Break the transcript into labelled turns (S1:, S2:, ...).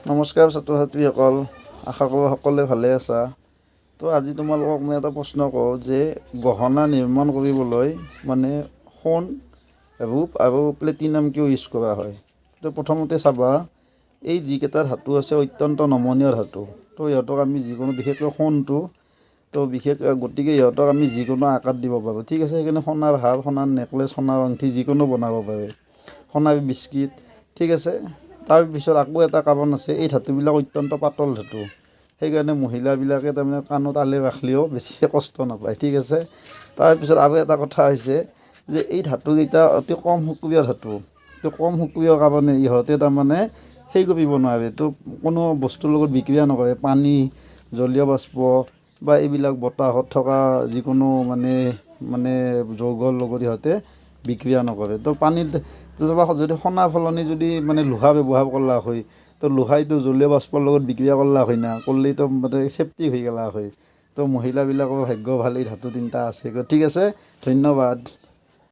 S1: নমস্কাৰ ছাত্ৰ ছাত্ৰীসকল, আশা কৰোঁ সকলোৱে ভালে আছা। তো আজি তোমালোকক মই এটা প্ৰশ্ন কওঁ যে গহনা নিৰ্মাণ কৰিবলৈ মানে সোণ, ৰূপ আৰু প্লেটিনাম কিয় ইউজ কৰা হয়। তো প্ৰথমতে চাবা, এই যিকেইটা ধাতু আছে অত্যন্ত নমনীয় ধাতু। তো ইহঁতক আমি যিকোনো, বিশেষকৈ সোণটো, তো গতিকে ইহঁতক আমি যিকোনো আকাৰত দিব পাৰোঁ। ঠিক আছে, সেইকাৰণে সোণাৰ হাৰ, সোণাৰ নেকলেছ, সোণাৰ আংঠি যিকোনো বনাব পাৰে, সোণাৰ বিস্কিট। ঠিক আছে, তাৰপিছত আকৌ এটা কাৰণ আছে, এই ধাতুবিলাক অত্যন্ত পাতল ধাতু, সেইকাৰণে মহিলাবিলাকে তাৰমানে কাণত আলে ৰাখিলেও বেছি কষ্ট নাপায়। ঠিক আছে, তাৰপিছত আৰু এটা কথা হৈছে যে এই ধাতুকেইটা অতি কম সক্ৰিয় ধাতু। তো কম সক্ৰিয় কাৰণে ইহঁতে তাৰমানে সেই কৰিব নোৱাৰে, তো কোনো বস্তুৰ লগত বিক্ৰিয়া নকৰে। পানী, জলীয় বাষ্প বা এইবিলাক বতাহত থকা যিকোনো মানে যৌগৰ লগত ইহঁতে বিক্ৰিয়া নকৰে। তো পানীত যদি সোণাৰ সলনি যদি মানে লোহা ব্যৱহাৰ কৰলা হয়, তো লোহাইটো জলীয় বাষ্পৰ লগত বিক্ৰিয়া কৰলা হয় না, কৰলেতো মানে চেফটি হৈ গেলা হয়। তো মহিলাবিলাকৰ ভাগ্য ভাল, এই ধাতু তিনিটা আছে। ঠিক আছে, ধন্যবাদ।